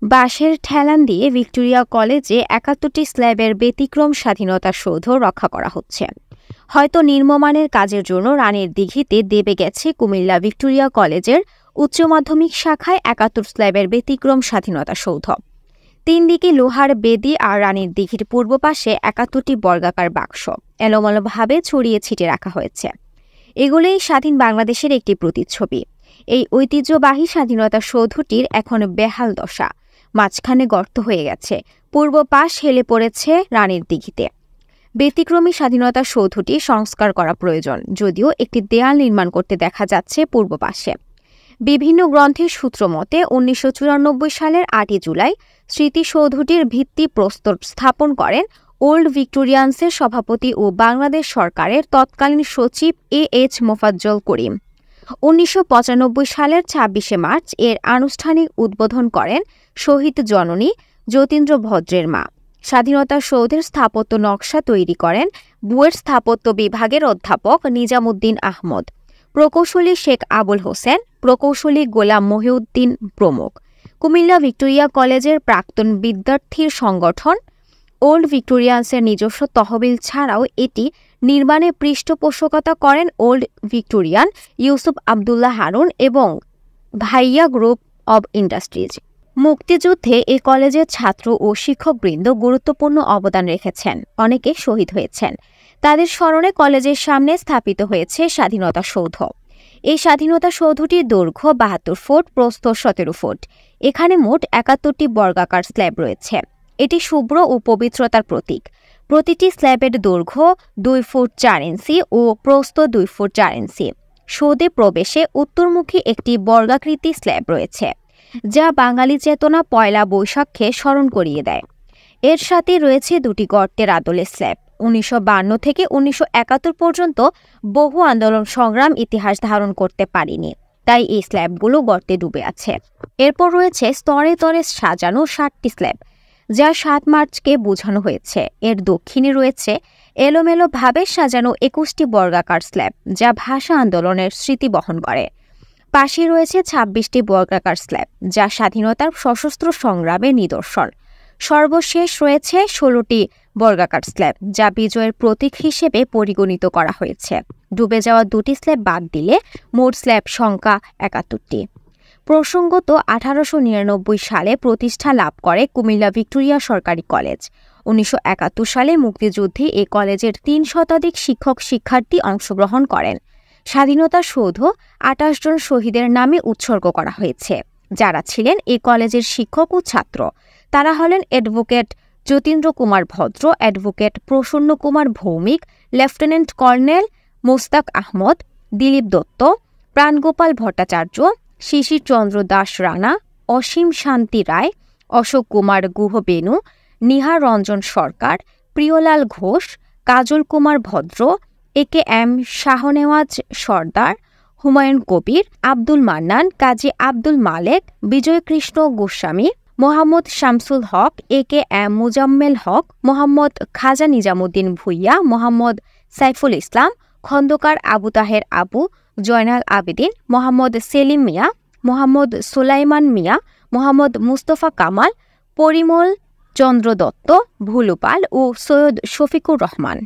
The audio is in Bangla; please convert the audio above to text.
বাঁশের ঠেলান দিয়ে ভিক্টোরিয়া কলেজে ৭১টি স্ল্যাবের ব্যতিক্রম স্বাধীনতা সৌধ রক্ষা করা হচ্ছে। হয়তো নিম্নমানের কাজের জন্য রানীর দিঘিতে দেবে গেছে কুমিল্লা ভিক্টোরিয়া কলেজের উচ্চ মাধ্যমিক শাখায় ৭১ স্ল্যাবের ব্যতিক্রম স্বাধীনতা সৌধ। ৩ দিকে লোহার বেদি আর রানীর দিঘির পূর্ব পাশে ৭১টি বর্গাকার বাক্স এলোমেলোভাবে ছড়িয়ে ছিটিয়ে রাখা হয়েছে। এগুলোই স্বাধীন বাংলাদেশের একটি প্রতিচ্ছবি। এই ঐতিহ্যবাহী স্বাধীনতা সৌধটির এখন বেহাল দশা, মাঝখানে গর্ত হয়ে গেছে, পূর্ব পাশ হেলে পড়েছে রানীর দিঘিতে। ব্যতিক্রমী স্বাধীনতা সৌধটি সংস্কার করা প্রয়োজন, যদিও একটি দেয়াল নির্মাণ করতে দেখা যাচ্ছে পূর্ব পাশে। বিভিন্ন গ্রন্থের সূত্র মতে ১৯৯৪ সালের ৮ জুলাই স্মৃতিসৌধটির ভিত্তিপ্রস্তর স্থাপন করেন ওল্ড ভিক্টোরিয়ান্সের সভাপতি ও বাংলাদেশ সরকারের তৎকালীন সচিব এইচ মোফাজ্জল করিম। ১৯৯৫ সালের ২৬শে মার্চ এর আনুষ্ঠানিক উদ্বোধন করেন শহীদ জননী যতীন্দ্র ভদ্রের মা। স্বাধীনতা সৌধের স্থাপত্য নকশা তৈরি করেন বুয়েট স্থাপত্য বিভাগের অধ্যাপক নিজামুদ্দিন আহমদ, প্রকৌশলী শেখ আবুল হোসেন, প্রকৌশলী গোলাম মহিউদ্দিন প্রমুখ। কুমিল্লা ভিক্টোরিয়া কলেজের প্রাক্তন বিদ্যার্থীর সংগঠন ওল্ড ভিক্টোরিয়ান্সের নিজস্ব তহবিল ছাড়াও এটি নির্মাণে পৃষ্ঠপোষকতা করেন ওল্ড ভিক্টোরিয়ান ইউসুফ আবদুল্লাহ হারুন এবং ভাইয়া গ্রুপ অব ইন্ডাস্ট্রিজ। মুক্তিযুদ্ধে এ কলেজের ছাত্র ও শিক্ষকবৃন্দ গুরুত্বপূর্ণ অবদান রেখেছেন, অনেকে শহীদ হয়েছেন। তাদের স্মরণে কলেজের সামনে স্থাপিত হয়েছে স্বাধীনতা সৌধ। এই স্বাধীনতা সৌধটির দৈর্ঘ্য ৭২ ফুট, প্রস্থ ১৭ ফুট। এখানে মোট ৭১টি বর্গাকার স্ল্যাব রয়েছে। এটি শুভ্র ও পবিত্রতার প্রতীক। প্রতিটি স্ল্যাবের দৈর্ঘ্য ২ ফুট ৪ ইঞ্চি ও প্রস্থ ২ ফুট ৪ ইঞ্চি। সৌধে প্রবেশে উত্তরমুখী একটি বর্গাকৃতি স্ল্যাব রয়েছে, যা বাঙালি চেতনা পয়লা বৈশাখকে স্মরণ করিয়ে দেয়। এর সাথে রয়েছে দুটি গর্তের আদলের স্ল্যাব। ১৯৫২ থেকে ১৯৭১ পর্যন্ত বহু আন্দোলন সংগ্রাম ইতিহাস ধারণ করতে পারেনি, তাই এই স্ল্যাবগুলো গর্তে ডুবে আছে। এরপর রয়েছে স্তরে স্তরে সাজানো ৭টি স্ল্যাব, যা ৭ মার্চকে বোঝানো হয়েছে। এর দক্ষিণে রয়েছে এলোমেলোভাবে সাজানো ২১টি বর্গাকার স্ল্যাব, যা ভাষা আন্দোলনের স্মৃতি বহন করে। পাশে রয়েছে ২৬টি বর্গাকার স্ল্যাব, যা স্বাধীনতার সশস্ত্র সংগ্রামের নিদর্শন। সর্বশেষ রয়েছে ১৬টি বর্গাকার স্ল্যাব, যা বিজয়ের প্রতীক হিসেবে পরিগণিত করা হয়েছে। ডুবে যাওয়া দুটি স্ল্যাব বাদ দিলে মোট স্ল্যাব সংখ্যা ৭১টি। প্রসঙ্গত ১৮৯৯ সালে প্রতিষ্ঠা লাভ করে কুমিল্লা ভিক্টোরিয়া সরকারি কলেজ। ১৯৭১ সালে মুক্তিযুদ্ধে এ কলেজের ৩ শতাধিক শিক্ষক শিক্ষার্থী অংশগ্রহণ করেন। স্বাধীনতা সৌধ ২৮ জন শহীদের নামে উৎসর্গ করা হয়েছে, যারা ছিলেন এ কলেজের শিক্ষক ও ছাত্র। তারা হলেন অ্যাডভোকেট যতীন্দ্র কুমার ভদ্র, অ্যাডভোকেট প্রসন্ন কুমার ভৌমিক, লেফটেন্যান্ট কর্নেল মোস্তাক আহমদ, দিলীপ দত্ত, প্রাণগোপাল ভট্টাচার্য, শিশির চন্দ্র দাস রানা, অসীম শান্তি রায়, অশোক কুমার গুহ বেনু, নিহার রঞ্জন সরকার, প্রিয়লাল ঘোষ, কাজল কুমার ভদ্র, এ.কে.এম. শাহনেওয়াজ সর্দার, হুমায়ুন কবির, আব্দুল মান্নান, কাজী আব্দুল মালেক, বিজয়কৃষ্ণ গোস্বামী, মোহাম্মদ শামসুল হক, এ.কে.এম. মুজাম্মেল হক, মোহাম্মদ খাজা নিজামুদ্দিন ভুইয়া, মোহাম্মদ সাইফুল ইসলাম, খন্দকার আবু তাহের আবু, জয়নাল আবেদিন, মোহাম্মদ সেলিম মিয়া, মোহাম্মদ সুলাইমান মিয়া, মোহাম্মদ মুস্তফা কামাল, পরিমল চন্দ্র দত্ত, ভুলুপাল ও সৈয়দ শফিকুর রহমান।